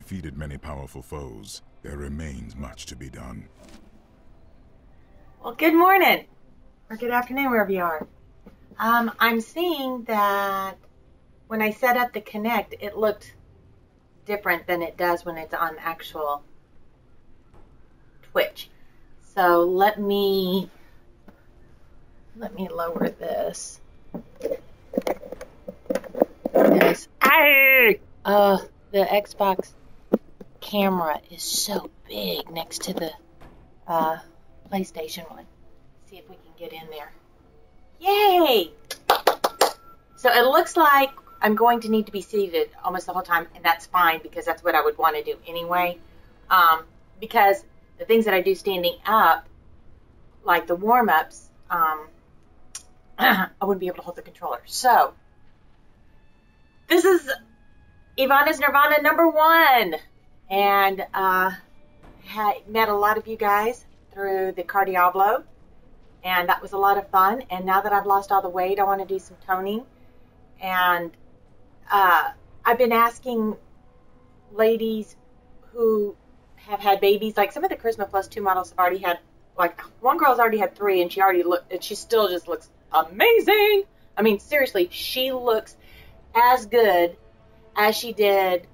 defeated many powerful foes, there remains much to be done. Well, good morning, or good afternoon, wherever you are. I'm seeing that when I set up the Connect, it looked different than it does when it's on actual Twitch. So let me lower this. The Xbox camera is so big next to the PlayStation one. Let's see if we can get in there. Yay! So it looks like I'm going to need to be seated almost the whole time, and that's fine because that's what I would want to do anyway. Because the things that I do standing up, like the warm-ups, I wouldn't be able to hold the controller. So this is Yvonna's Nirvana #1, and met a lot of you guys through the Cardiablo, and that was a lot of fun. And now that I've lost all the weight, I want to do some toning. And I've been asking ladies who have had babies, like some of the Charisma Plus 2 models have already had, like one girl's already had 3, and she still just looks amazing. I mean, seriously, she looks as good as she did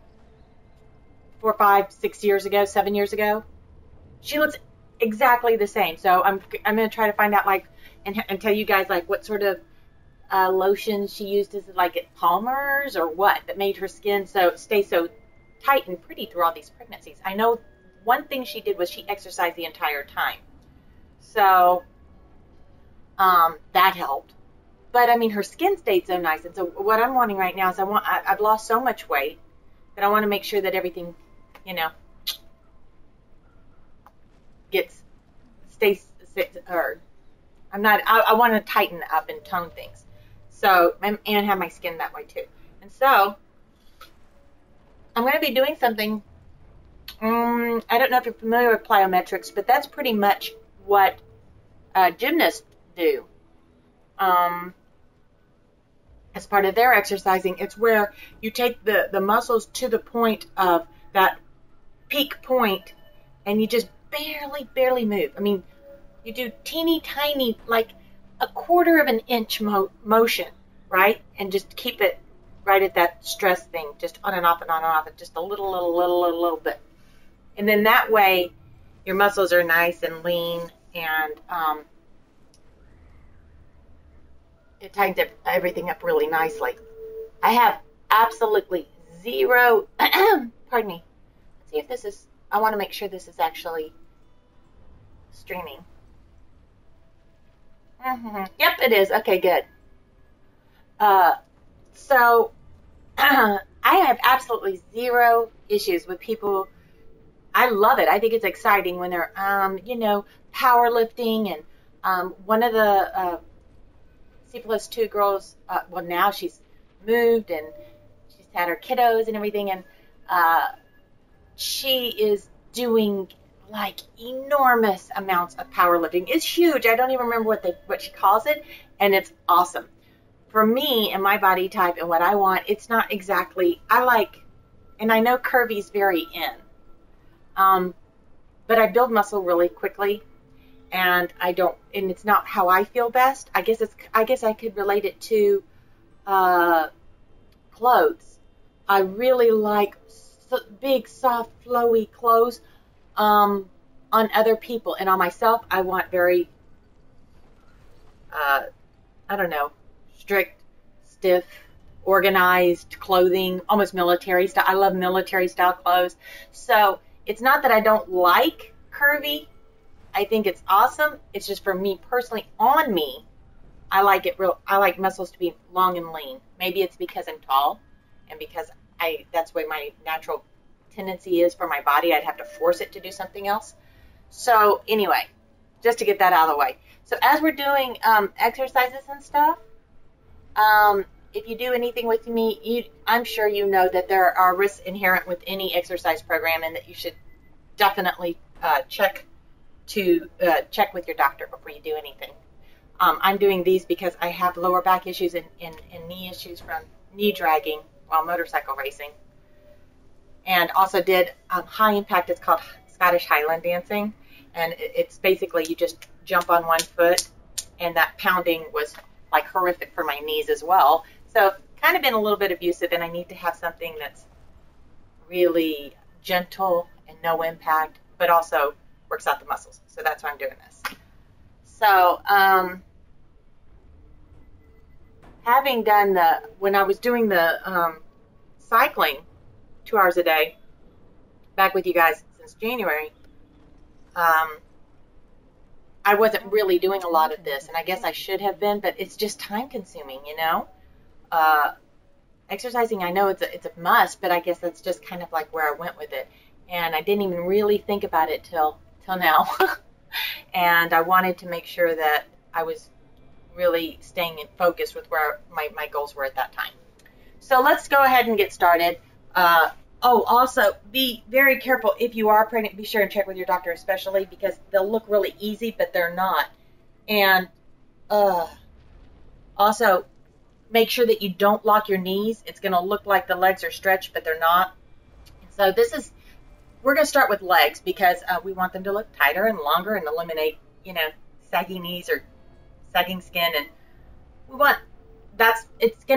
4, 5, 6 years ago, 7 years ago. She looks exactly the same. So I'm going to try to find out, like, and tell you guys, like, what sort of lotion she used. Is it like at Palmer's or what that made her skin stay so tight and pretty through all these pregnancies? I know one thing she did was she exercised the entire time. So that helped. But I mean, her skin stayed so nice. And so what I'm wanting right now is I've lost so much weight that I want to make sure that everything, I want to tighten up and tone things. So, and have my skin that way too. And so I'm going to be doing something, I don't know if you're familiar with plyometrics, but that's pretty much what gymnasts do. As part of their exercising, it's where you take the muscles to the point of that peak point, and you just barely move. I mean, you do teeny tiny, like a quarter of an inch motion, right? And just keep it right at that stress thing, just on and off and on and off, and just a little bit. And then that way, your muscles are nice and lean, and it tightens everything up really nicely. I have absolutely zero, pardon me. Let's see if this is, I want to make sure this is actually streaming. Yep, it is. Okay, good. So I have absolutely zero issues with people. I love it. I think it's exciting when they're, powerlifting. And one of the C+2 girls, well, now she's moved and she's had her kiddos and everything, and she is doing like enormous amounts of powerlifting. It's huge. I don't even remember what she calls it, and it's awesome. For me and my body type and what I want, it's not exactly, and I know curvy's very in, but I build muscle really quickly. And it's not how I feel best. I guess I could relate it to clothes. I really like big, soft, flowy clothes on other people, and on myself, I want very, strict, stiff, organized clothing, almost military style. I love military style clothes. So it's not that I don't like curvy. I think it's awesome. It's just for me personally, on me, I like muscles to be long and lean. Maybe it's because I'm tall, and because that's the way my natural tendency is for my body. I'd have to force it to do something else. So anyway, just to get that out of the way. So as we're doing exercises and stuff, if you do anything with me, I'm sure you know that there are risks inherent with any exercise program, and that you should definitely check with your doctor before you do anything. I'm doing these because I have lower back issues and knee issues from knee dragging while motorcycle racing. and also did high impact. It's called Scottish Highland dancing, and it's basically you just jump on one foot, and that pounding was like horrific for my knees as well. So kind of been a little bit abusive, and I need to have something that's really gentle and no impact, but also works out the muscles. So that's why I'm doing this. So having done when I was doing the cycling 2 hours a day, back with you guys since January, I wasn't really doing a lot of this, and I guess I should have been, but it's just time consuming, you know. Exercising, I know it's a must, but I guess that's just kind of like where I went with it, and I didn't even really think about it till now. And I wanted to make sure that I was really staying in focus with where my goals were at that time. So let's go ahead and get started. Also, be very careful if you are pregnant. Be sure and check with your doctor, especially because they'll look really easy, but they're not. And also, make sure that you don't lock your knees. It's going to look like the legs are stretched, but they're not. So we're going to start with legs because we want them to look tighter and longer and eliminate, saggy knees or sagging skin. And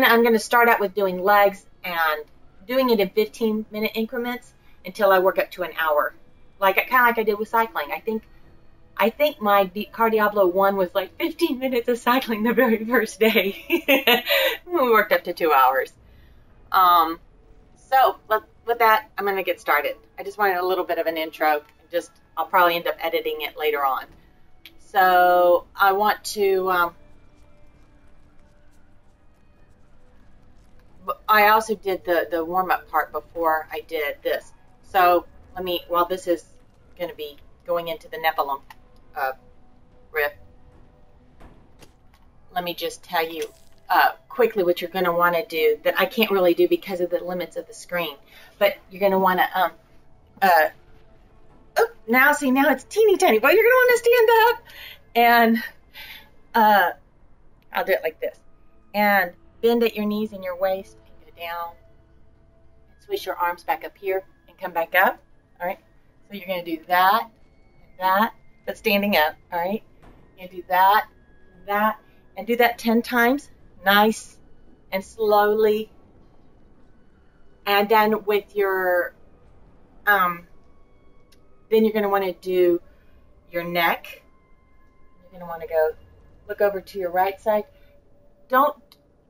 I'm going to start out with doing legs and doing it in 15-minute increments until I work up to an hour, kind of like I did with cycling. I think my Cardiablo 1 was like 15 minutes of cycling the very first day. We worked up to 2 hours. So with that, I'm going to get started. I just wanted a little bit of an intro. I'll probably end up editing it later on. So I want to. I also did the warm-up part before I did this. So while this is going to be going into the Nephilim riff, let me just tell you quickly what you're going to want to do that I can't really do because of the limits of the screen. But you're going to want to, now it's teeny tiny, but you're going to want to stand up and I'll do it like this. And bend at your knees and your waist and go down. And switch your arms back up here and come back up. All right. So you're going to do that and that, but standing up. All right. You're going to do that and that, and do that 10 times. Nice and slowly. And then with your, then you're going to want to do your neck. You're going to want to go look over to your right side.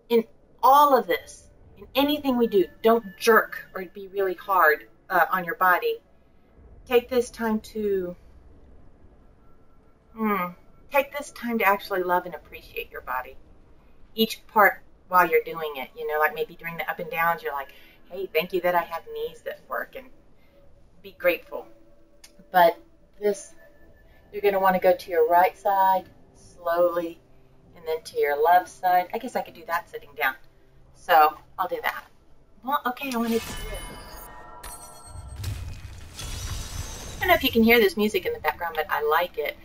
In all of this, in anything we do, don't jerk or be really hard on your body. Take this time to actually love and appreciate your body. Each part while you're doing it, like maybe during the up and downs, you're like, hey, thank you that I have knees that work, and be grateful. But you're going to want to go to your right side slowly, and then to your left side. I guess I could do that sitting down. So I'll do that. Well, okay, I want to do it. I don't know if you can hear this music in the background, but I like it.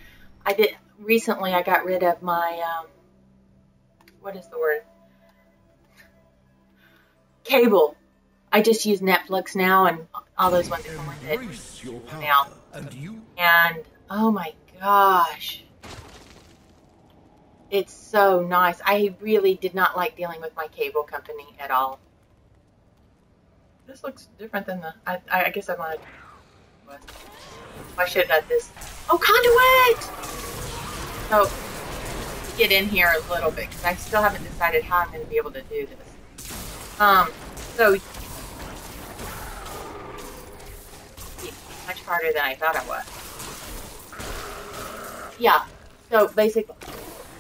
Recently I got rid of my, what is the word? Cable. I just use Netflix now and all those ones that come with it now. And oh my gosh. It's so nice. I really did not like dealing with my cable company at all. This looks different than I guess I wanted. I should have done this. Oh, conduit! So, get in here a little bit, because I still haven't decided how I'm going to be able to do this. So, it's much harder than I thought it was. Yeah, so basically,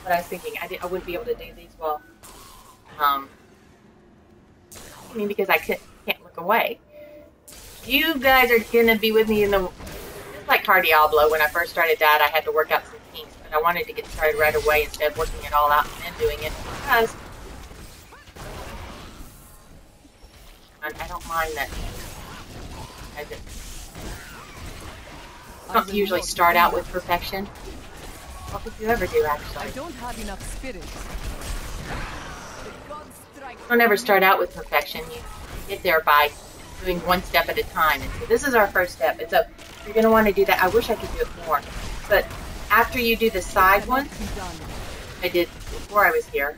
what I was thinking, I wouldn't be able to do these well. Because I can't look away. You guys are gonna be with me in just like Cardiablo. When I first started that, I had to work out some kinks, but I wanted to get started right away instead of working it all out and then doing it because I don't mind that. I don't usually start out with perfection. What would you ever do, actually? I don't have enough spirit. Don't ever start out with perfection. You get there by doing one step at a time. And so this is our first step. And so you're going to want to do that. I wish I could do it more. But after you do the side one, I did before I was here,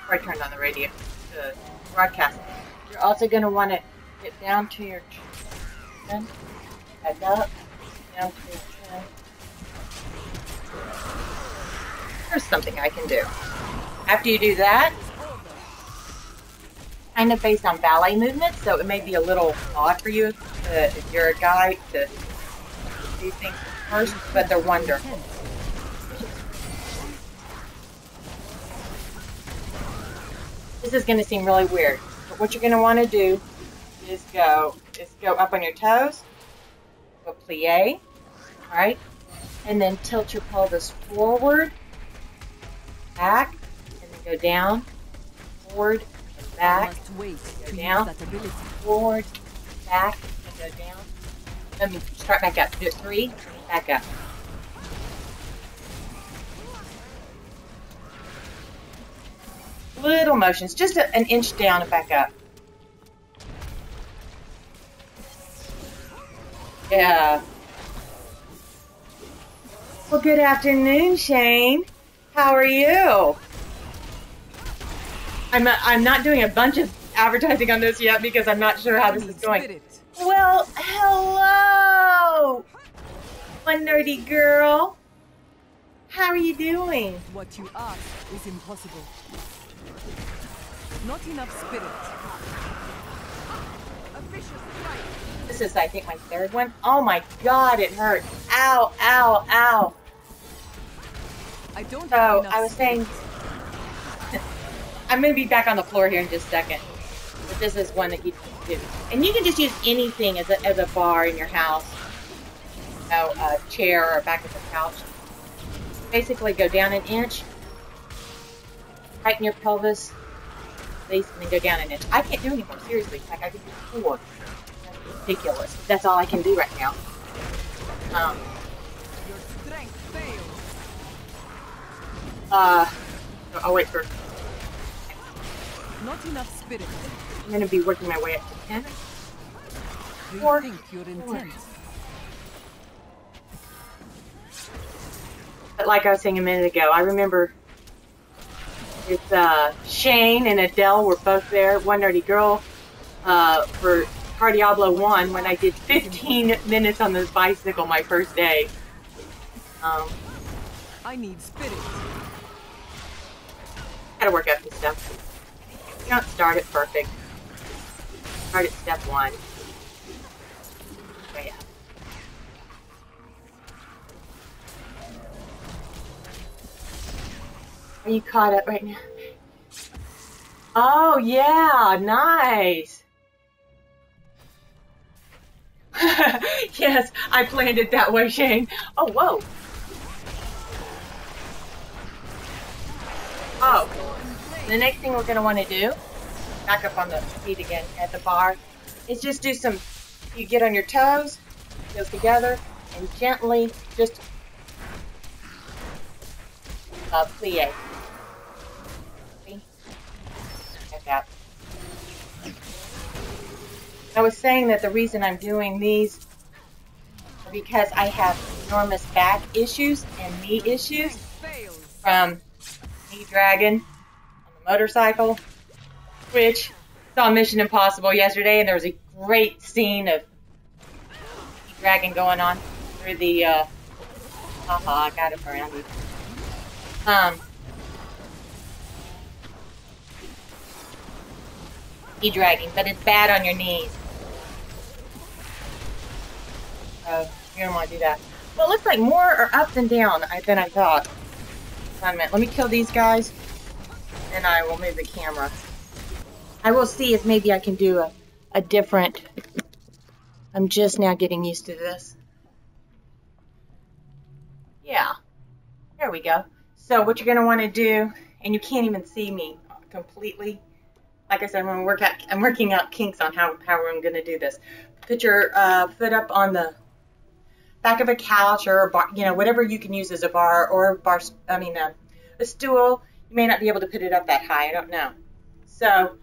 before I turned on the radio, the broadcast, you're also going to want to get down to your chin, back up, down to your chin. There's something I can do. After you do that, kind of based on ballet movements, so it may be a little odd for you if you're a guy to do these things first, but they're wonderful. This is going to seem really weird, but what you're going to want to do is go up on your toes, go plie, all right, and then tilt your pelvis forward, back, and then go down, forward, and back, go down, forward, back, and go down. Let me start back up. Do it 3, back up. Little motions, just an inch down and back up. Yeah. Well, good afternoon, Shane. How are you? I'm not doing a bunch of advertising on this yet because I'm not sure how this is going. Well, hello, one nerdy girl. How are you doing? What you ask is impossible. Not enough spirit. A vicious strike. This is, I think, my third one. Oh my God, it hurt. Ow, ow, ow. I don't So, have enough I was saying, I'm going to be back on the floor here in just a second. But this is one that you can do. And you can just use anything as a bar in your house. You know, a chair or back of the couch. Basically, go down an inch. Tighten your pelvis. And then go down an inch. I can't do anymore, seriously. Like, I could do 4. That's ridiculous. That's all I can do right now. Your strength fails. I'll wait for... Not enough spirit. I'm going to be working my way up to 10. Do 4. you think you're intense? But like I was saying a minute ago, I remember it's Shane and Adele were both there, one nerdy girl, for Cardiablo 1 when I did 15 minutes on the bicycle my first day. I need spirit. Gotta work out this stuff. You don't start it perfect. Start at step 1. Way up. Are you caught up right now? Oh, yeah, nice. Yes, I planned it that way, Shane. Oh, whoa. Oh, the next thing we're going to want to do, back up on the feet again at the bar, is just do some, you get on your toes, heels together, and gently just plie. Like that. I was saying that the reason I'm doing these are because I have enormous back issues and knee issues from knee dragging on the motorcycle, which saw Mission Impossible yesterday, and there was a great scene of knee dragging going on through the, I got it around you. Knee dragging, but it's bad on your knees. You don't want to do that. Well, it looks like more are up than down than I thought. Hold on a minute. Let me kill these guys, and I will move the camera. I will see if maybe I can do a different... I'm just now getting used to this. Yeah. There we go. So what you're going to want to do, and you can't even see me completely. Like I said, I'm working out kinks on how I'm going to do this. Put your foot up on the back of a couch or a bar, you know, whatever you can use as a bar or a stool. You may not be able to put it up that high. I don't know. So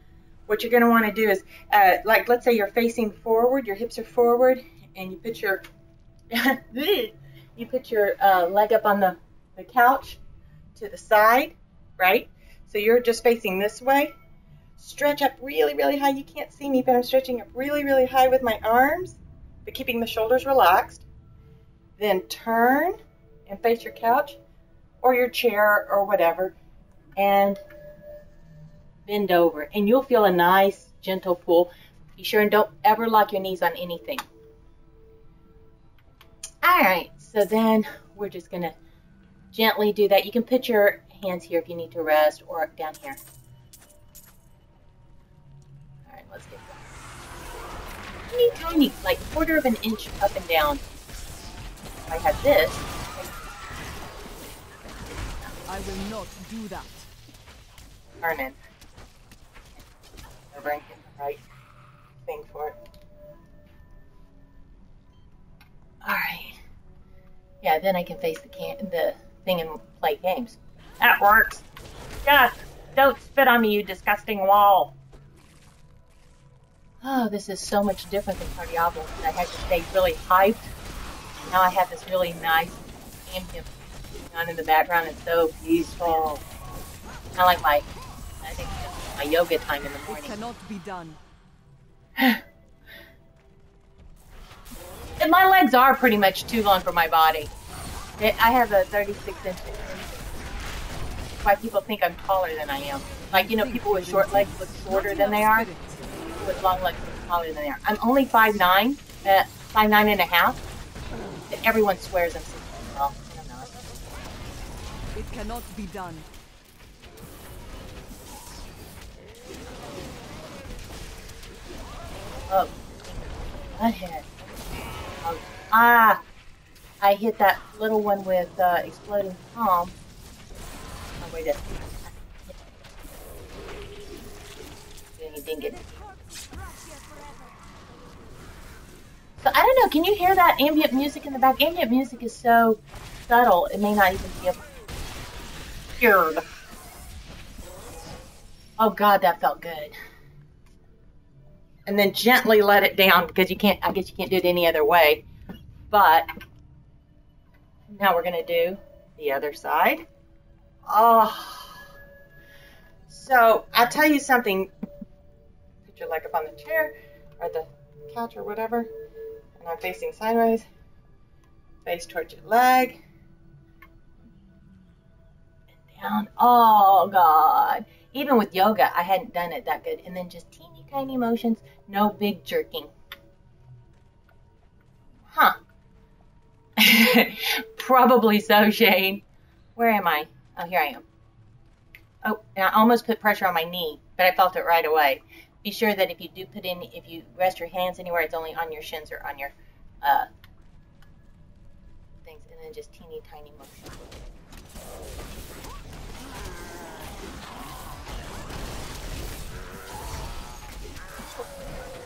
what you're going to want to do is, like, let's say you're facing forward, your hips are forward, and you put your leg up on the couch to the side, right? So you're just facing this way. Stretch up really, really high. You can't see me, but I'm stretching up really, really high with my arms, but keeping the shoulders relaxed. Then turn and face your couch or your chair or whatever, and bend over. And you'll feel a nice, gentle pull. Be sure and don't ever lock your knees on anything. All right, so then we're just going to gently do that. You can put your hands here if you need to rest, or down here. All right, let's get going. Tiny, like 1/4 of an inch up and down. If I have this. I will not do that. Turn in. Over and get the right thing for it. All right. Yeah, then I can face the thing and play games. That works. Yeah, don't spit on me, you disgusting wall. Oh, this is so much different than cardiology. I had to stay really hyped. Now I have this really nice ambient going on in the background. It's so peaceful. Kind of like my yoga time in the morning. It cannot be done. And my legs are pretty much too long for my body. I have a 36-inch. Why people think I'm taller than I am. Like, you know, people with short legs look shorter than they are. People with long legs look taller than they are. I'm only 5'9", 5'9.5". And everyone swears I'm 6 feet tall. I don't know. It cannot be done. Oh, butthead. I hit that little one with exploding palm. Oh, wait a He didn't get it. So I don't know, can you hear that ambient music in the back? Ambient music is so subtle, it may not even be heard. Oh God, that felt good. And then gently let it down, because you can't, I guess you can't do it any other way. But now we're going to do the other side. Oh. So I'll tell you something. Put your leg up on the chair or the couch or whatever. And I'm facing sideways. Face towards your leg. And down. Oh God. Even with yoga, I hadn't done it that good. And then just teeny tiny motions. No big jerking. Huh. Probably so, Shane. Where am I? Oh, here I am. Oh, and I almost put pressure on my knee, but I felt it right away. Be sure that if you do put in, if you rest your hands anywhere, it's only on your shins or on your things, and then just teeny tiny motion.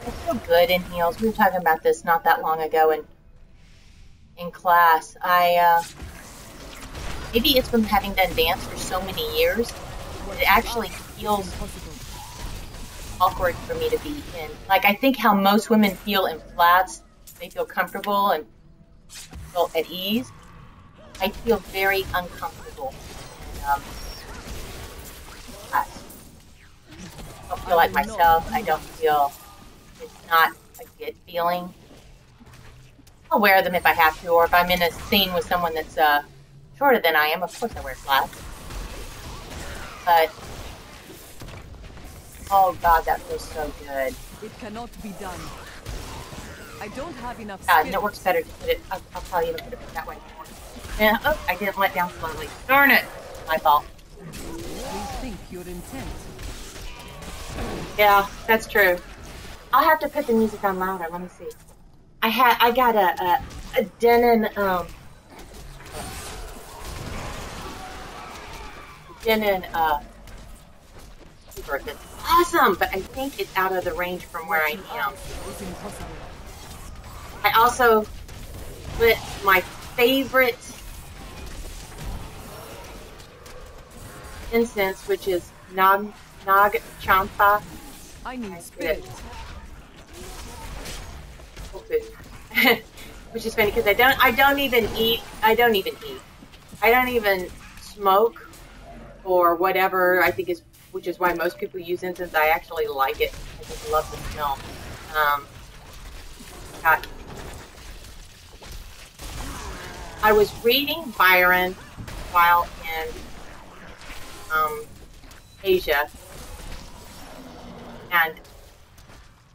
I feel good in heels. We were talking about this not that long ago in class. Maybe it's from having done dance for so many years. It actually feels awkward for me to be in. Like, I think how most women feel in flats, they feel comfortable and feel at ease. I feel very uncomfortable. And, I don't feel like myself. I don't feel, it's not a good feeling. I'll wear them if I have to, or if I'm in a scene with someone that's shorter than I am, of course I wear flats. But, oh God, that feels so good. It cannot be done. I don't have enough Yeah, and it works better to put it, I'll probably even put it that way. Yeah, oh, I didn't let down slowly. Darn it! My fault. Rethink your intent. Yeah, that's true. I'll have to put the music on louder, let me see. I got a Denon, keyboard that's awesome, but I think it's out of the range from where I am. It's impossible. I also lit my favorite incense, which is Nag Champa. I need spirit. Which is funny because I don't even eat. I don't even smoke or whatever. I think which is why most people use incense. I actually like it. I just love the smell. God. I was reading Byron while in Asia, and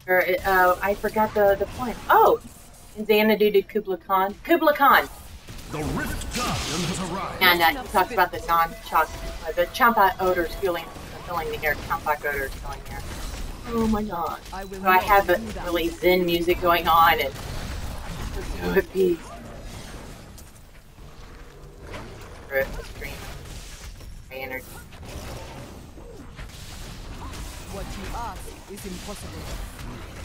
I forgot the point. Oh, in Xanadu did Kubla Khan. Kubla Khan. The Rift Guardian has arrived. And he talks about the the champa odors filling the air. Champa odors filling the air. Oh my God! So I have the really Zen music going on, and I'm so at peace. Stream my energy. What you ask is impossible.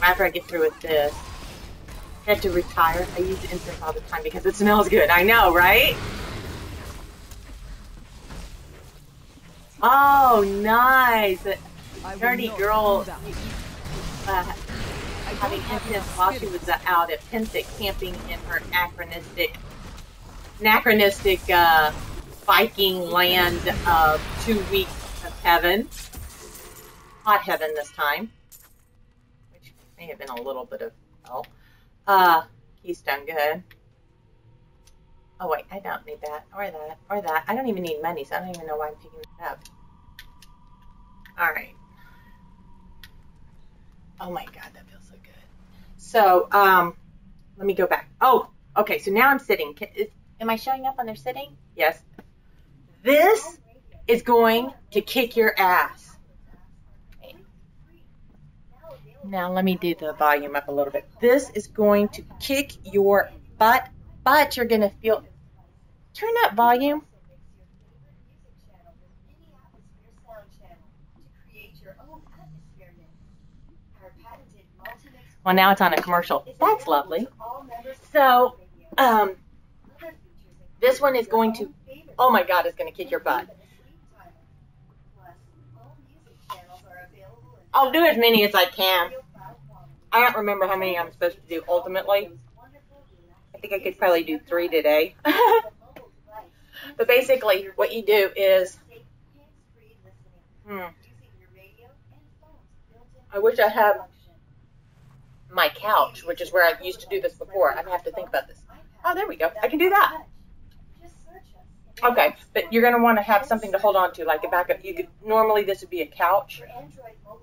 After I get through with this, I have to retire. I use incense all the time because it smells good. I know, right? Oh, nice. Nerdy girl having incense while she was out at Pensick camping in her anachronistic Viking land of 2 weeks of heaven. Hot heaven this time. Which may have been a little bit of hell. Keystone, good. Oh wait, I don't need that, or that, or that. I don't even need money, so I don't even know why I'm picking it up. Alright. Oh my God, that feels so good. So, let me go back. Oh, okay, so now I'm sitting. Am I showing up on there sitting? Yes. This is going to kick your ass. Now let me do the volume up a little bit. This is going to kick your butt, but you're going to feel... Turn up volume. Well, now it's on a commercial. That's lovely. So, this one is going to... Oh my God, it's going to kick your butt. I'll do as many as I can. I don't remember how many I'm supposed to do ultimately. I think I could probably do 3 today. But basically, what you do is... I wish I had my couch, which is where I used to do this before. I'm going to have to think about this. Oh, there we go. I can do that. Okay, but you're going to want to have something to hold on to, like a backup. Normally this would be a couch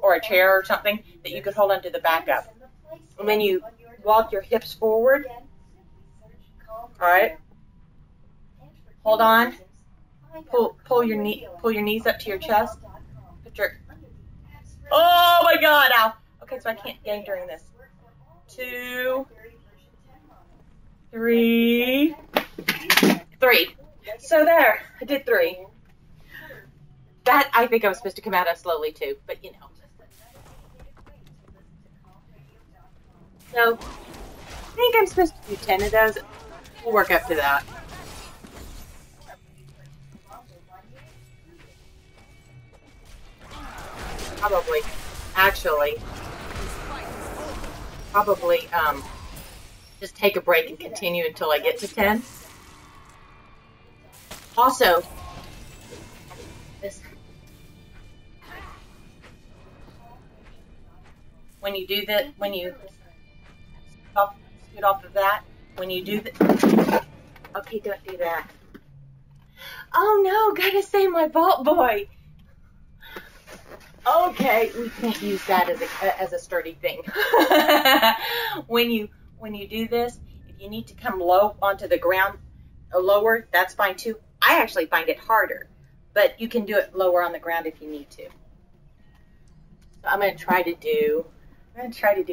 or a chair or something that you could hold on to the backup. And then you walk your hips forward. All right. Hold on. Pull your knees up to your chest. Put your... Oh my God! Ow. Okay, so I can't game during this. 2, 3. So there, I did 3. That, I think I was supposed to come out of slowly too, but you know. So, I think I'm supposed to do 10 of those. We'll work up to that. Probably, just take a break and continue until I get to 10. Also, when you do that, when you scoot off of that, when you do that, okay, don't do that. Oh no, gotta save my Vault Boy. Okay, we can't use that as a sturdy thing. When you do this, if you need to come low onto the ground, lower, that's fine too. I actually find it harder, but you can do it lower on the ground if you need to. So I'm going to try to do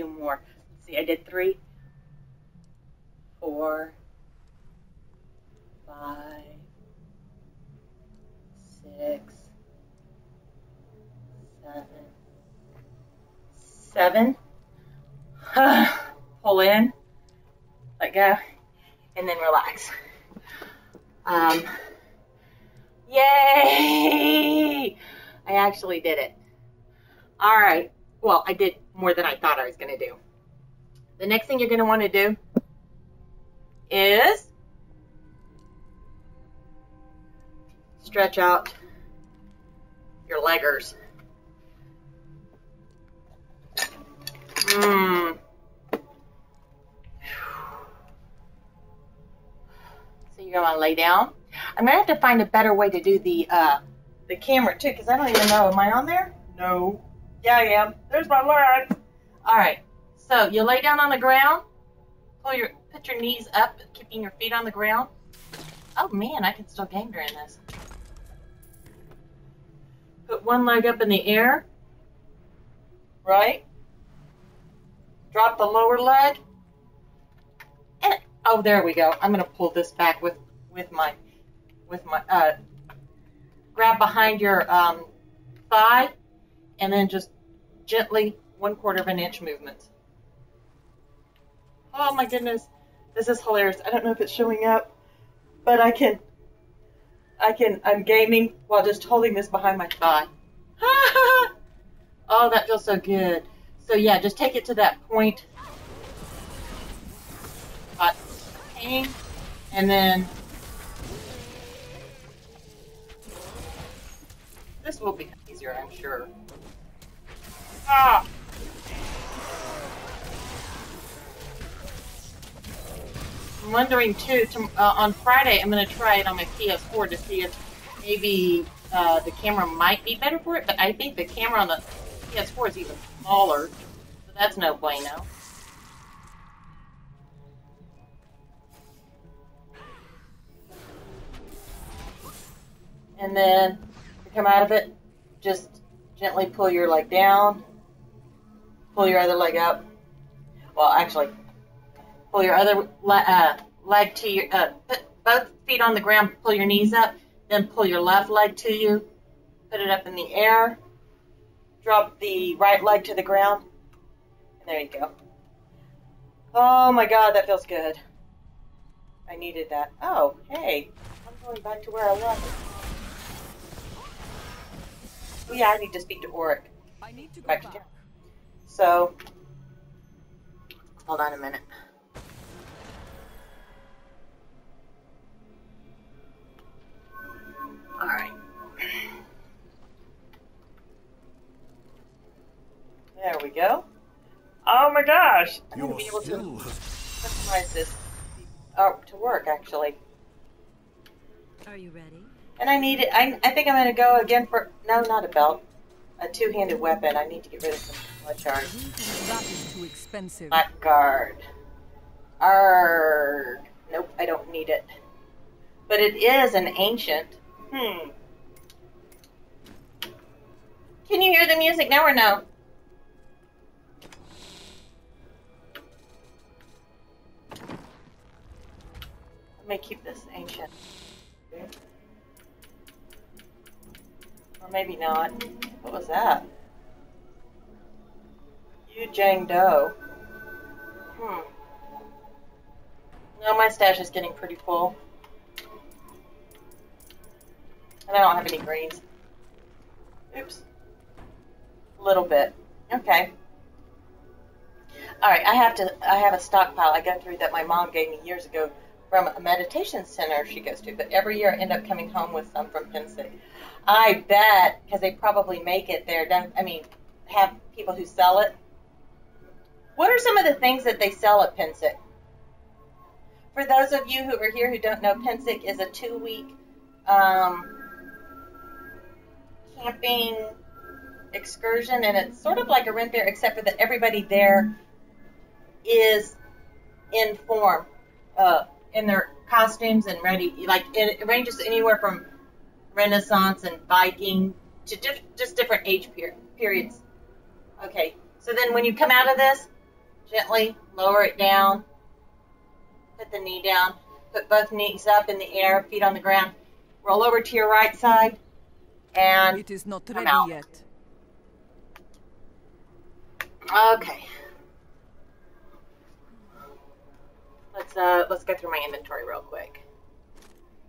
more. Let's see, I did 3, 4, 5, 6, 7. Pull in, let go, and then relax. Yay! I actually did it. All right. well, I did more than I thought I was going to do. The next thing you're going to want to do is stretch out your leggers. So you're going to lay down. I'm going to have to find a better way to do the camera too, because I don't even know. Am I on there? No. Yeah, I am. There's my leg. All right. So you lay down on the ground. Put your knees up, keeping your feet on the ground. Oh man, I can still game during this. Put one leg up in the air. Right. Drop the lower leg. And oh, there we go. I'm gonna pull this back with my grab behind your thigh, and then just gently 1/4 of an inch movements. Oh my goodness, this is hilarious. I don't know if it's showing up, but I'm gaming while just holding this behind my thigh. Oh, that feels so good. So yeah, just take it to that point. Pain, and then this will be easier, I'm sure. Ah! I'm wondering too, on Friday I'm going to try it on my PS4 to see if maybe the camera might be better for it, but I think the camera on the PS4 is even smaller, so that's no bueno. And then to come out of it, just gently pull your leg down, pull your other leg up. Well, actually, pull your other leg to your, put both feet on the ground, pull your knees up, then pull your left leg to you, put it up in the air, drop the right leg to the ground, and there you go. Oh my God, that feels good. I needed that. Oh, hey, I'm going back to where I was. Oh yeah, I need to speak to Auric. I need to go Back back. to town. So, hold on a minute. Alright. There we go. Oh my gosh! I'm going to be able to customize this to work, actually. Are you ready? And I need it. I think I'm going to go again for... No, not a belt. A two-handed weapon. I need to get rid of some blood shards. That is too expensive. Blackguard. Arrgh. Nope, I don't need it. But it is an ancient. Can you hear the music now or no? Let me keep this ancient. Or maybe not. What was that? Yu Jang Do. No, my stash is getting pretty full. And I don't have any greens. Oops. A little bit. Okay. Alright, I have a stockpile I go through that my mom gave me years ago from a meditation center she goes to, but every year I end up coming home with some from Pensick. I bet, because they probably make it there, have people who sell it. What are some of the things that they sell at Pensick? For those of you who are here who don't know, Pensick is a 2-week camping excursion, and it's sort of like a rent fair, except for that everybody there is in form, in their costumes and ready. Like it ranges anywhere from Renaissance and Viking to just different age periods. Okay, so then when you come out of this, gently lower it down, put the knee down, put both knees up in the air, feet on the ground, roll over to your right side, and It is not come ready out. yet. Okay. Let's go through my inventory real quick.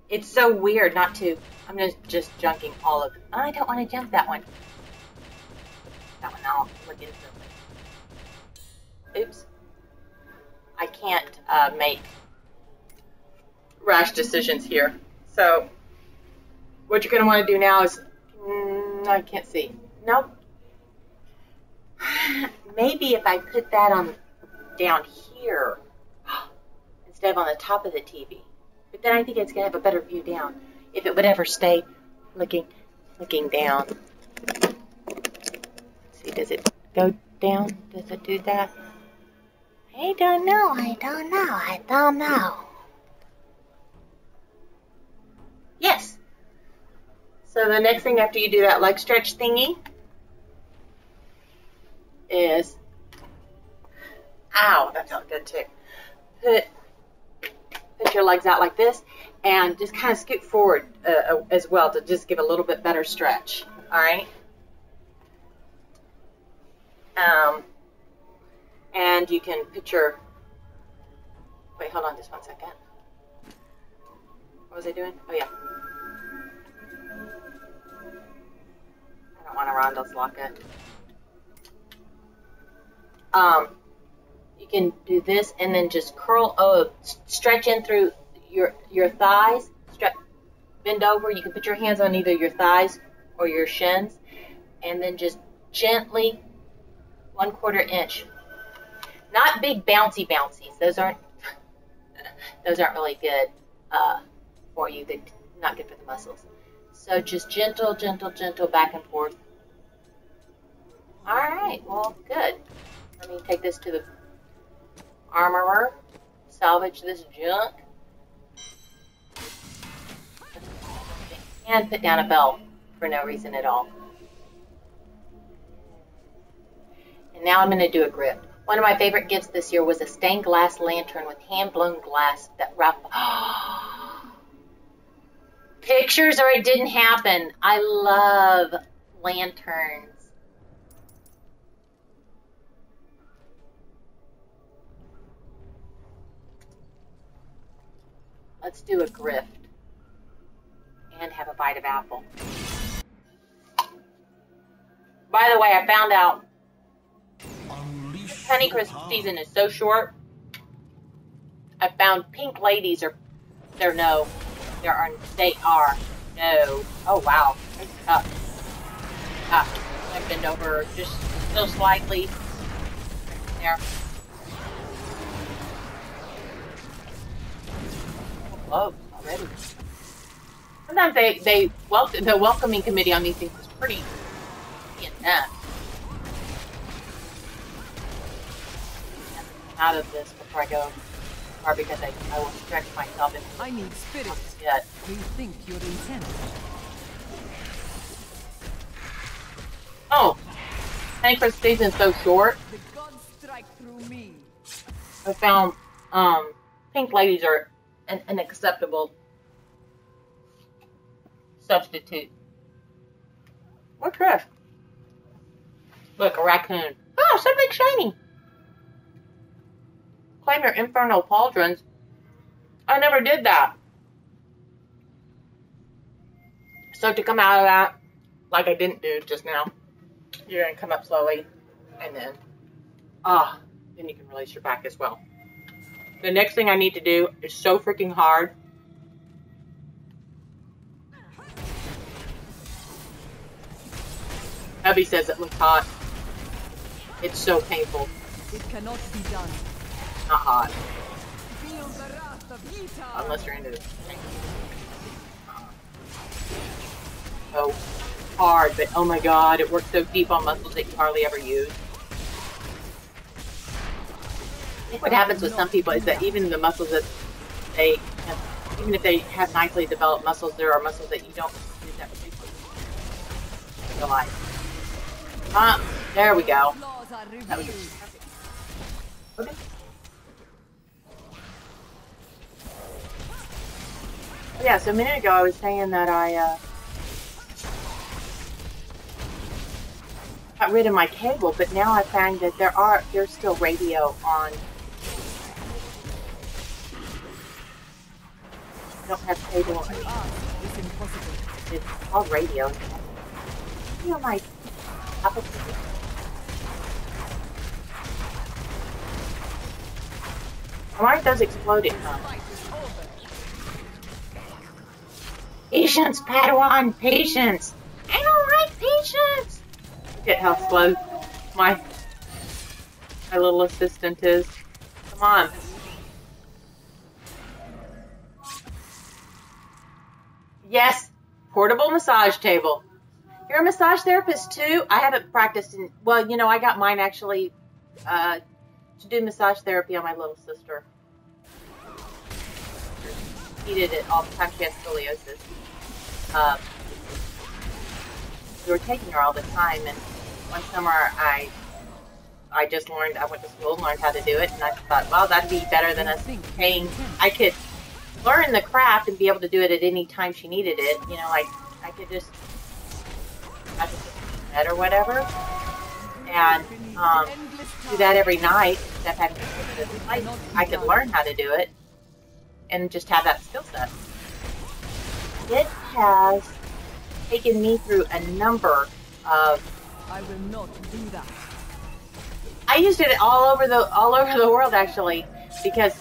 It's so weird not to. I'm just junking all of it. I don't want to junk that one. that one. I'll look into it. Oops. I can't make rash decisions here. So, what you're going to want to do now is, I can't see. Nope. Maybe if I put that on down here instead of on the top of the TV. But then I think it's going to have a better view down. If it would ever stay looking down. See, does it go down? Does it do that? I don't know. Yes. So the next thing after you do that leg stretch thingy is, ow, that felt good too. Put your legs out like this and just kind of scoot forward as well to just give a little bit better stretch. All right. And you can put your, wait, hold on just 1 second. What was I doing? Oh yeah. I don't want to Rondo's lock it. You can do this and then just stretch in through your thighs. Bend over. You can put your hands on either your thighs or your shins, and then just gently 1/4 inch. Not big bouncy bouncies. Those aren't really good for you. They're not good for the muscles. So just gentle back and forth. All right. Well, good. Let me take this to the armorer. Salvage this junk. And put down a bell for no reason at all. And now I'm going to do a grip. One of my favorite gifts this year was a stained glass lantern with hand-blown glass that wrapped... Pictures or it didn't happen. I love lanterns. Let's do a grift. And have a bite of apple. By the way, I found out Honeycrisp season is so short. I found pink ladies they are no. Oh wow, it's tough. I bend over just so slightly. There. Close already. Sometimes the welcoming committee on these things is pretty intense. Out of this before I go, or because I will stretch myself into I need spirit. Yet. Rethink your intent. Oh, Honeycrisp season's so short. The gods strike through me. I found pink ladies are an acceptable substitute. What's this? Look, a raccoon. Oh, something shiny. Claim your infernal pauldrons. I never did that. So to come out of that, like I didn't do just now, you're going to come up slowly, and then, then you can release your back as well. The next thing I need to do is so freaking hard. Abby says it looks hot. It's so painful. It cannot be done. Not hot. Feel the wrath of Yita. Unless you're into this. So hard, but oh my god, it works so deep on muscles that you hardly ever use. I think what happens with some people is that even the muscles that they have, even if they have nicely developed muscles, there are muscles that you don't use that frequently in your life. There we go. That was perfect. Okay. Yeah, so a minute ago I was saying that I got rid of my cable, but now I find that there's still radio on. I don't have cable. It's impossible. It's called radio. You know, my Apple TV. Why aren't those exploding, huh? Fight is over. Patience, Padawan, patience! I don't like patience! Look at how slow my little assistant is. Come on. Yes, portable massage table. You're a massage therapist too? I haven't practiced in, well, you know, I got mine actually to do massage therapy on my little sister. She did it all the time. She has scoliosis. We were taking her all the time, and one summer I just learned, I went to school and learned how to do it, and I thought, well, that'd be better than us paying. I could learn the craft and be able to do it at any time she needed it. You know, like, I could just have to bed or whatever, and do that every night, instead of having to put it in place. I could learn how to do it, and just have that skill set. It has taken me through a number of. I will not do that. I used it all over the world actually, because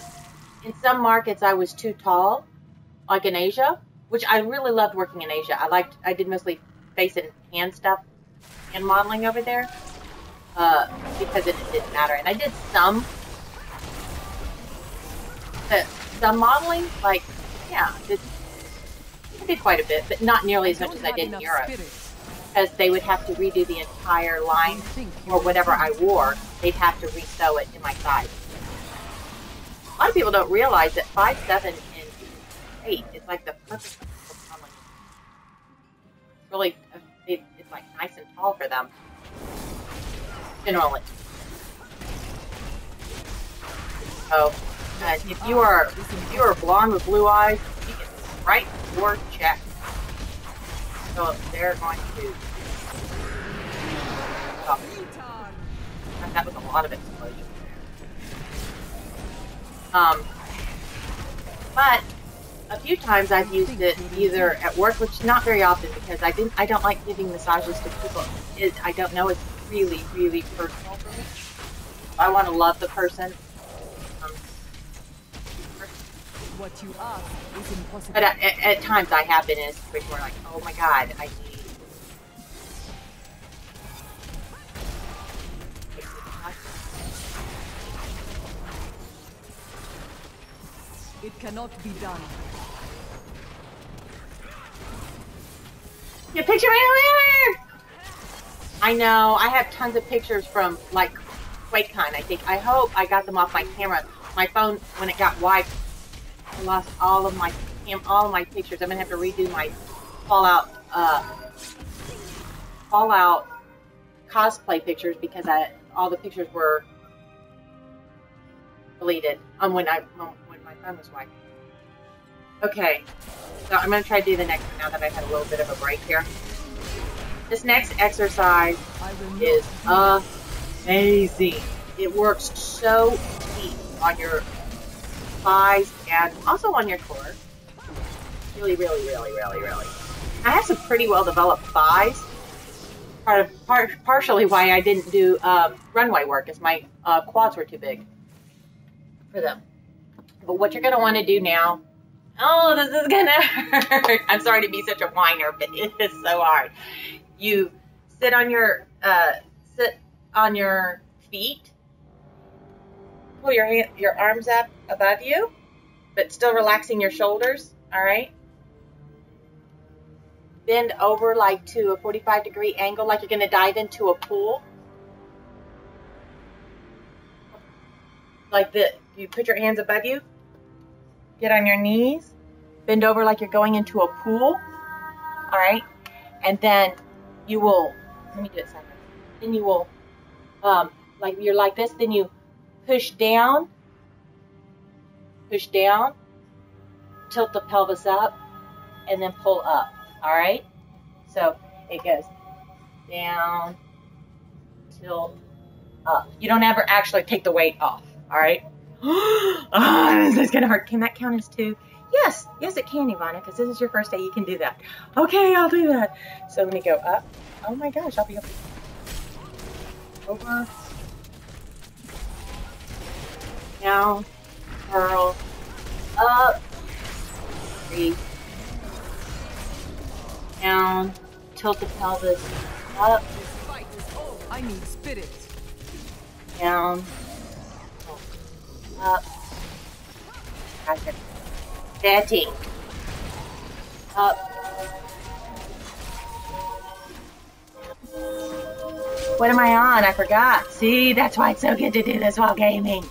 in some markets I was too tall, like in Asia, which I really loved working in Asia. I did mostly face and hand stuff, hand modeling over there, because it didn't matter. And I did some modeling, like, yeah, I did quite a bit, but not nearly as much as I did in Europe. Because they would have to redo the entire line, or whatever I wore, they'd have to re-sew it in my size. A lot of people don't realize that 5'7" and 8 is like the perfect modeling. It's really, it's like nice and tall for them, generally. So, if you are blonde with blue eyes, you get right or check. So they're going to. Oh, that was a lot of explosion. But a few times I've used it either at work, which is not very often because I don't like giving massages to people I don't know. It's really, really personal for me. I want to love the person. What you ask is impossible. But at times I have been in a situation where, like, oh my god, I need. It cannot be done. Your picture right over there! I know, I have tons of pictures from, like, QuakeCon, I think. I hope I got them off my camera. My phone, when it got wiped, I lost all of my pictures. I'm gonna have to redo my Fallout cosplay pictures because all the pictures were deleted when my phone was wiped. Okay, so I'm gonna try to do the next one now that I've had a little bit of a break here. This next exercise is amazing. It works so deep on your thighs and also on your core. Really, really, really, really, really. I have some pretty well developed thighs. Partially why I didn't do runway work, is my quads were too big for them. But what you're going to want to do now, oh, this is going to hurt. I'm sorry to be such a whiner, but it is so hard. You sit on your feet. Pull your arms up above you, but still relaxing your shoulders, all right? Bend over like to a 45-degree angle, like you're going to dive into a pool. Like this. You put your hands above you, get on your knees, bend over like you're going into a pool, all right? And then you will, let me do it sideways. Then you will, like you're like this, then you push down, tilt the pelvis up, and then pull up, all right? So it goes down, tilt, up. You don't ever actually take the weight off, all right? Oh, this is going to hurt. Can that count as 2? Yes, it can, Yvonna, because this is your first day. You can do that. Okay, I'll do that. So let me go up. Oh my gosh, I'll be able to. Over. Down. Curl. Up. Breathe. Down. Tilt the pelvis. Up. I need spirit. Down. Up. Setting. Up. What am I on? I forgot. See, that's why it's so good to do this while gaming.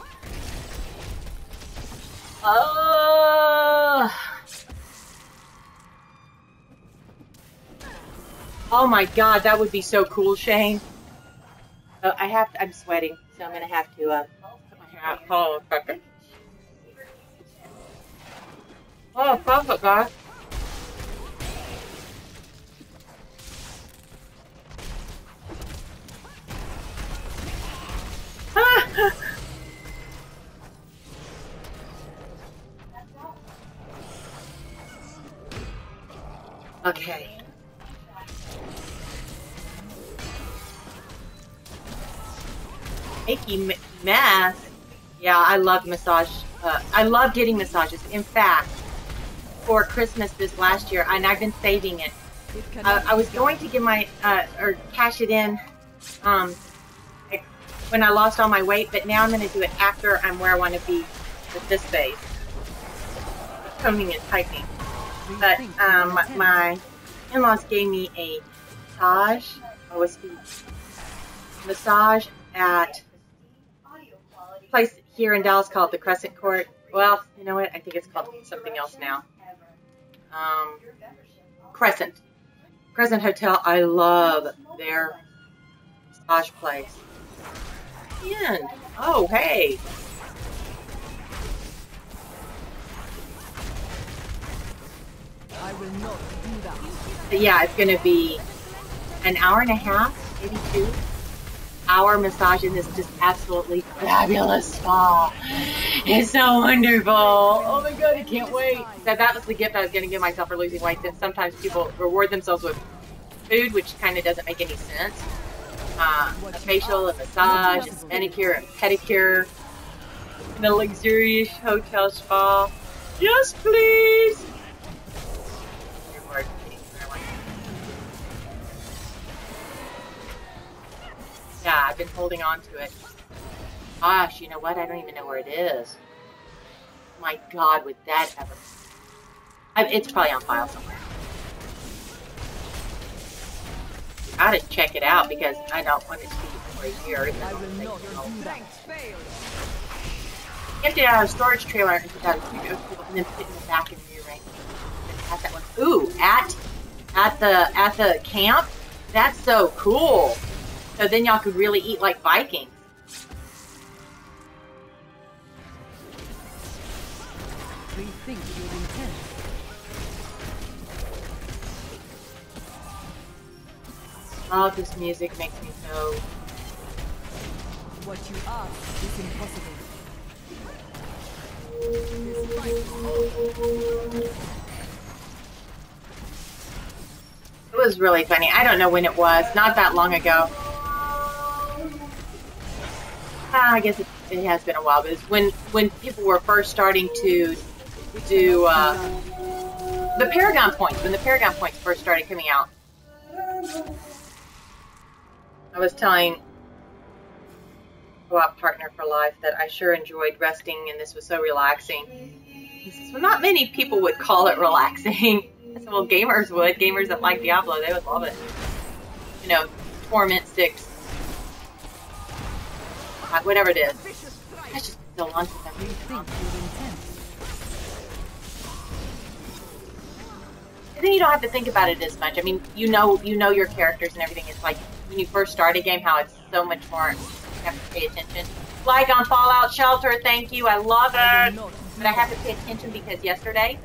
Oh my god, that would be so cool, Shane. I'm sweating, so I'm gonna have to put my hair out. Oh, perfect. Oh, perfect, guys. Okay. Icky mask. Yeah, I love massage. I love getting massages. In fact, for Christmas this last year, and I've been saving it. I was going to give my or cash it in when I lost all my weight, but now I'm going to do it after I'm where I want to be with this face. Combing and tightening. But my in-laws gave me a massage at a place here in Dallas called the Crescent Court. Well, you know what? I think it's called something else now. Crescent Hotel. I love their massage place. And oh, hey. I will not do that. But yeah, it's going to be an hour and a half, maybe 2 hour massage in this just absolutely fabulous spa. It's so wonderful. Oh my god, I can't wait. That was the gift I was going to give myself for losing weight. Then sometimes people reward themselves with food, which kind of doesn't make any sense. A facial, a massage, a manicure, and pedicure, and a luxurious hotel spa. Yes, please. Yeah, I've been holding on to it. Gosh, you know what? I don't even know where it is. My God, would that ever... It's probably on file somewhere. Gotta check it out because I don't want it to be for a year. I will not do that. Empty out our storage trailer and put out and then put it in the back and rearrange. At that one. Ooh, at the camp? That's so cool. So then y'all could really eat like Vikings. Rethink your intent. Oh, this music makes me so... What you ask is impossible. It was really funny. I don't know when it was. Not that long ago. I guess it has been a while, but it's when people were first starting to do the Paragon points. When the Paragon points first started coming out, I was telling co-op partner for life that I sure enjoyed resting, and this was so relaxing. He says, well, not many people would call it relaxing. I said, well, gamers would. Gamers that like Diablo, they would love it. You know, Torment 6. Whatever it is. That's just so long since I've Rethink your intent. And then you don't have to think about it as much. I mean, you know your characters and everything. It's like when you first start a game, how it's so much more. You have to pay attention. Like on Fallout Shelter, thank you. I love it. But I have to pay attention because yesterday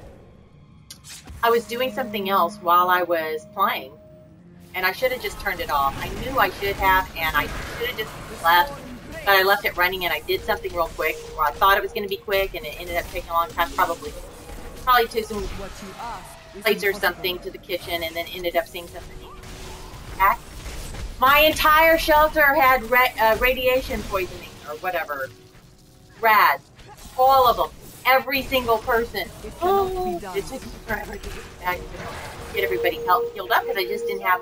I was doing something else while I was playing, and I should have just turned it off. I knew I should have, and I should have just left. But I left it running, and I did something real quick, where I thought it was going to be quick, and it ended up taking a long time. Probably took some plates or something to the kitchen, and then ended up seeing something. My entire shelter had radiation poisoning, or whatever. Rads. All of them. every single person. cannot be done. It took me forever to get everybody healed up because I just didn't have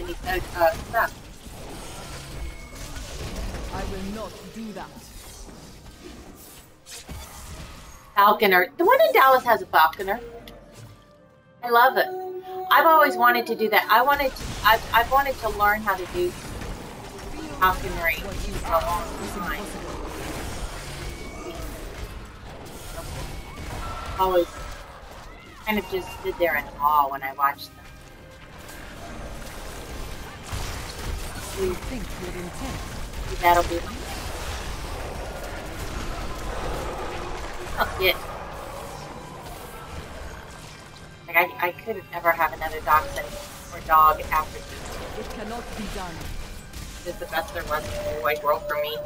any stuff. I will not do that. Falconer. The one in Dallas has a falconer. I love it. I've always wanted to do that. I've wanted to learn how to do falconry for a long time. Always kind of just stood there in awe when I watched them. You think with intent. That'll be my it. Like I couldn't ever have another dachshund or dog after this. It cannot be done. It's the best there was in the wide world for me.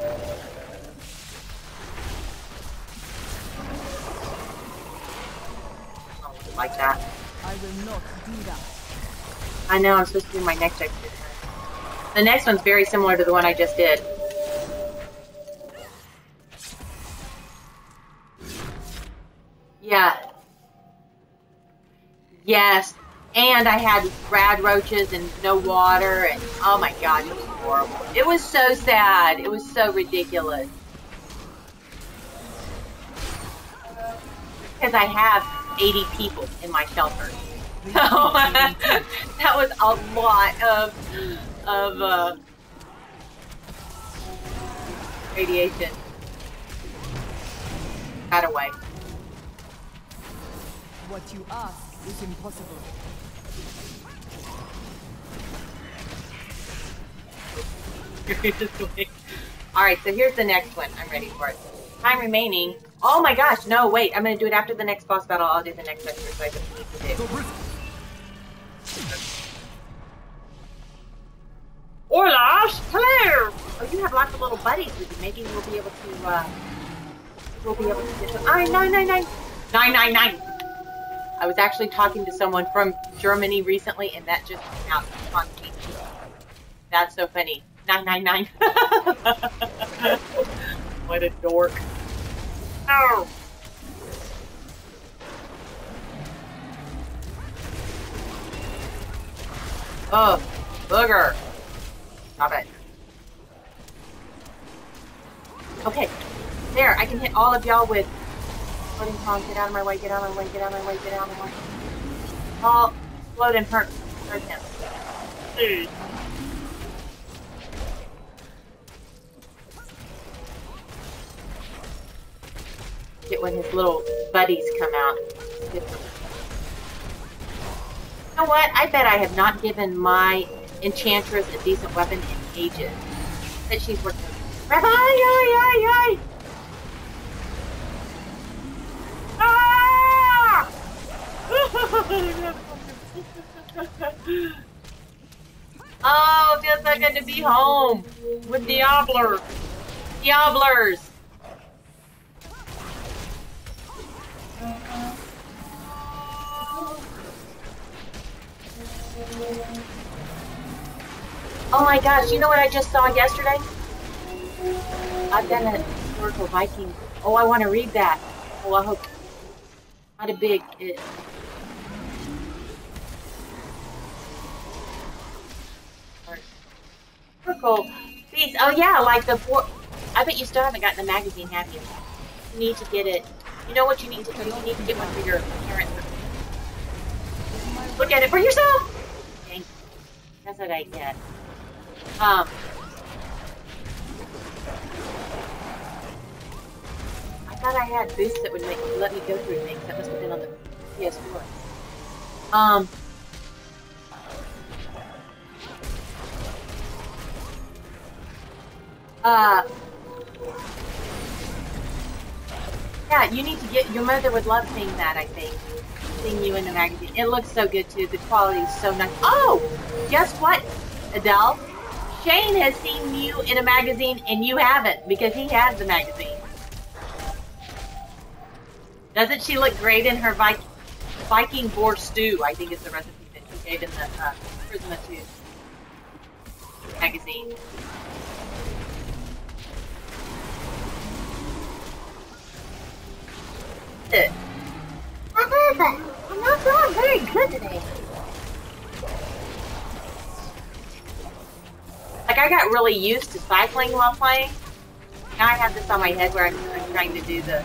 Like that. I will not do that. I know I'm supposed to do my next exercise. The next one's very similar to the one I just did. Yeah. Yes. And I had rad roaches and no water and oh my god, it was horrible. It was so sad. It was so ridiculous. Because I have 80 people in my shelter. So that was a lot of radiation. Got away. What you ask is impossible. Alright, so here's the next one. I'm ready for it. Time remaining. Oh my gosh, no, wait. I'm going to do it after the next boss battle. I'll do the next exercise that we need to do. Hola, hello! Oh, you have lots of little buddies with you. Maybe we'll be able to, get some. 999! 999! I was actually talking to someone from Germany recently, and that just came out on TV. That's so funny. 999. What a dork. Oh! Oh, booger. Stop it. Okay. There, I can hit all of y'all with floating palm. Get out of my way, get out of my way, get out of my way, get out of my way. All float and hurt him. Please. Get when his little buddies come out. You know what? I bet I have not given my Enchantress a decent weapon in ages. That she's working with. Ah! Oh, feels so good to be home with Diabler. Diablers. Oh my gosh, you know what I just saw yesterday? I've done a historical Viking. Oh, I want to read that. Oh, I hope. Not a big. Historical beast. Oh yeah, like the four. I bet you still haven't gotten the magazine, have you? You need to get it. You know what you need to do? You need to get one for your parents. Look at it for yourself! Dang. That's what I get. I thought I had boosts that would let me go through things. That must have been on the PS4. Yeah, you need to get, your mother would love seeing that, I think. Seeing you in the magazine. It looks so good too. The quality is so nice. Oh! Guess what, Adele? Shane has seen you in a magazine and you haven't, because he has the magazine. Doesn't she look great in her Viking boar stew? I think is the recipe that she gave in the Prisma 2 magazine. it. I'm not feeling very good today. Like, I got really used to cycling while playing. Now I have this on my head where I'm trying to do the...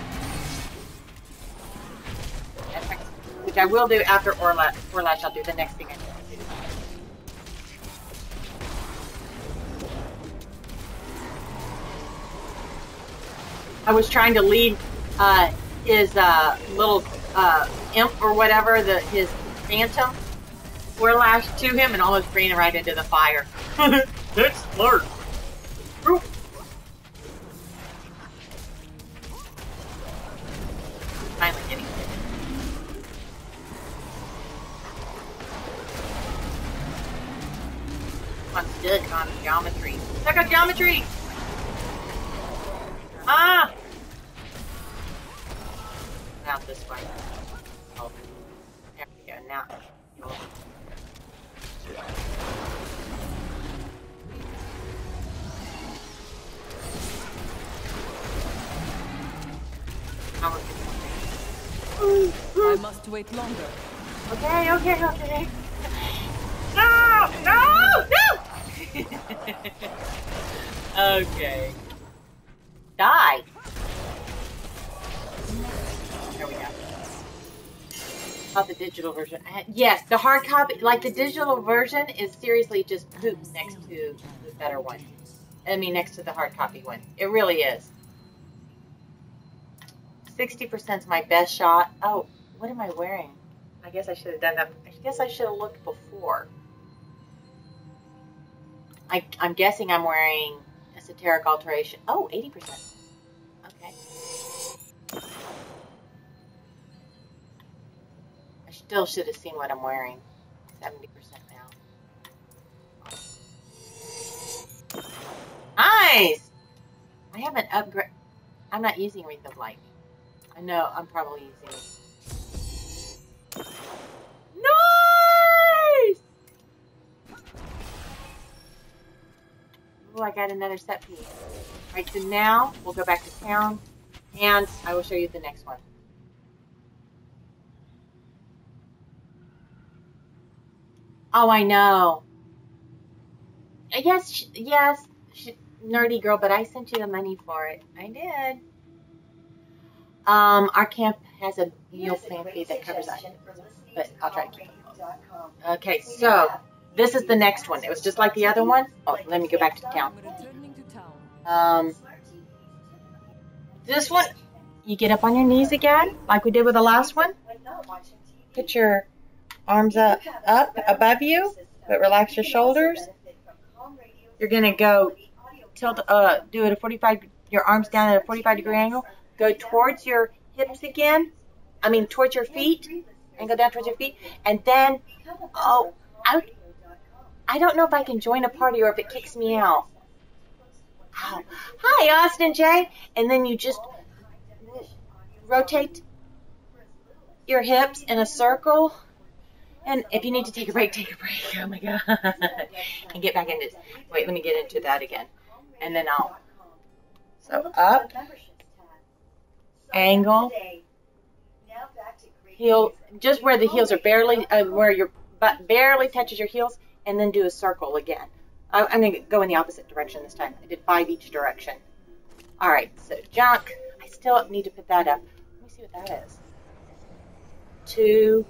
Which I will do after Orlash. I'll do the next thing I do. I was trying to lead his little imp or whatever, his phantom Orlash to him and almost ran right into the fire. That's smart. Finally getting it. I'm stuck on geometry. Stuck on geometry! Ah! Now this way. Oh. There we go. Now. I must wait longer. Okay. No! Okay. Die. There we go. About the digital version. Yes, the hard copy, like the digital version is seriously just poop next to the better one. I mean, next to the hard copy one. It really is. 60% is my best shot. Oh, what am I wearing? I guess I should have done that. I guess I should have looked before. I'm guessing I'm wearing esoteric alteration. Oh, 80%. Okay. I still should have seen what I'm wearing. 70% now. Nice! I haven't upgraded. I'm not using Wreath of Lightning. I know, I'm probably using it. Nice! Oh, I got another set piece. Alright, so now we'll go back to town and I will show you the next one. Oh, I know. Yes, nerdy girl, but I sent you the money for it. I did. Our camp has a meal plan fee that covers that, but I'll try to keep it. Okay, so this is the next one. It was just like the other one. Oh, let me go back to town. This one, you get up on your knees again, like we did with the last one. Put your arms up above you, but relax your shoulders. You're gonna go tilt, do it a 45. Your arms down at a 45-degree angle. Go towards your hips again. I mean, towards your feet, and go down towards your feet. And then, oh, I don't know if I can join a party or if it kicks me out. Oh. Hi, Austin J. And then you just rotate your hips in a circle. And if you need to take a break, take a break. Oh my God. And get back into, wait, let me get into that again. And then so up, angle, heel, just where the heels are barely, where your butt barely touches your heels, and then do a circle again. I'm going to go in the opposite direction this time. I did 5 each direction. All right, so junk. I still need to put that up. Let me see what that is. 2,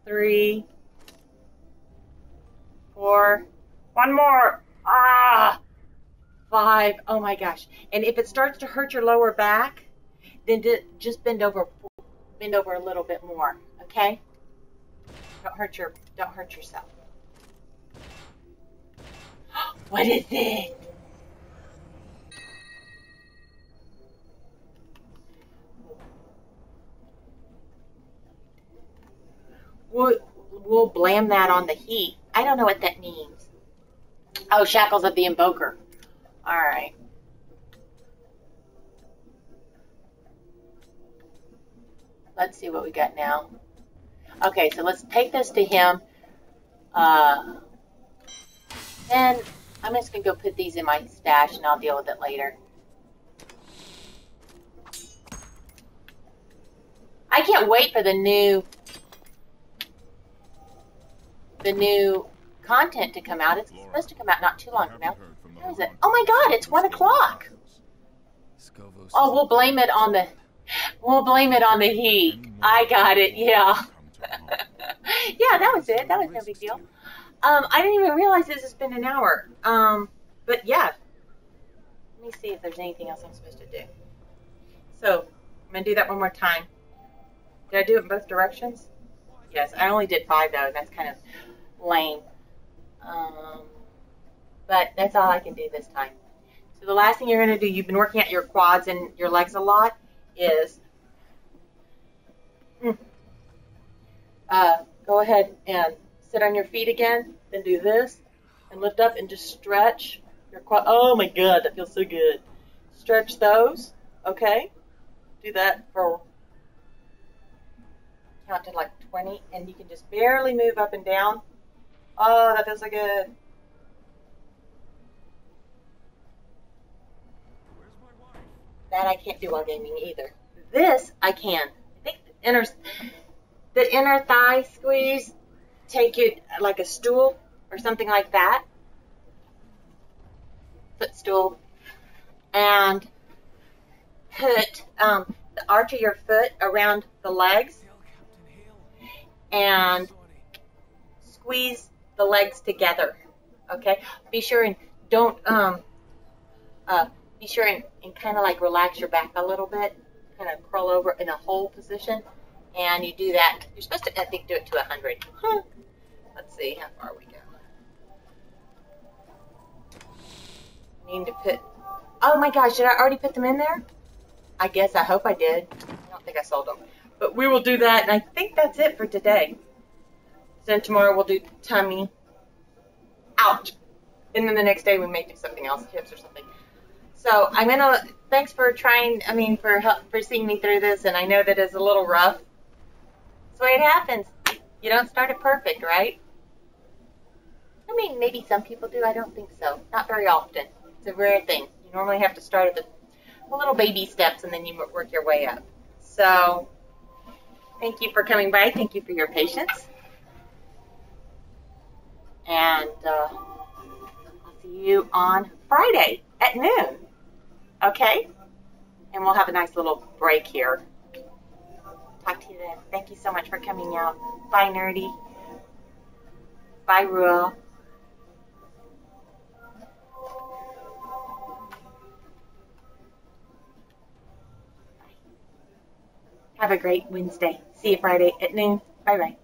3, 4, one more. 5. Oh my gosh. And if it starts to hurt your lower back, then just bend over a little bit more. Okay? Don't hurt yourself. What is it? We'll blame that on the heat. I don't know what that means. Oh, Shackles of the Invoker. All right. Let's see what we got now. Okay, so let's take this to him. Then I'm just going to go put these in my stash and I'll deal with it later. I can't wait for the new content to come out. It's supposed to come out not too long from now. Where is it? Oh my God, it's 1 o'clock. Oh, we'll blame it on the heat. I got it, yeah. Yeah, that was it. That was no big deal. I didn't even realize this has been an hour. But yeah. Let me see if there's anything else I'm supposed to do. So, I'm going to do that one more time. Did I do it in both directions? Yes, I only did 5 though. That's kind of lame. But that's all I can do this time. So the last thing you're going to do, you've been working at your quads and your legs a lot, is go ahead and sit on your feet again, then do this, and lift up and just stretch your quad. Oh my God, that feels so good. Stretch those, okay? Do that for, count to like 20, and you can just barely move up and down. Oh, that feels so good. That I can't do while gaming either. This I can. I think the inner thigh squeeze, take it like a stool or something like that. Footstool. And put the arch of your foot around the legs. And squeeze the legs together. Okay? Be sure and don't be sure and kind of like relax your back a little bit, kind of curl over in a whole position, and you do that. You're supposed to, I think, do it to 100. Let's see how far we go. Need to put, oh my gosh, did I already put them in there? I guess, I hope I did. I don't think I sold them. But we will do that, and I think that's it for today. Then tomorrow we'll do tummy. Ouch. And then the next day we may do something else, hips or something. So I'm gonna, thanks for trying, for seeing me through this, and I know that it's a little rough. That's the way it happens. You don't start it perfect, right? I mean, maybe some people do, I don't think so. Not very often. It's a rare thing. You normally have to start at the little baby steps and then you work your way up. So, thank you for coming by. Thank you for your patience. And I'll see you on Friday at noon. Okay? And we'll have a nice little break here. Talk to you then. Thank you so much for coming out. Bye, Nerdy. Bye, Ruel. Have a great Wednesday. See you Friday at noon. Bye-bye.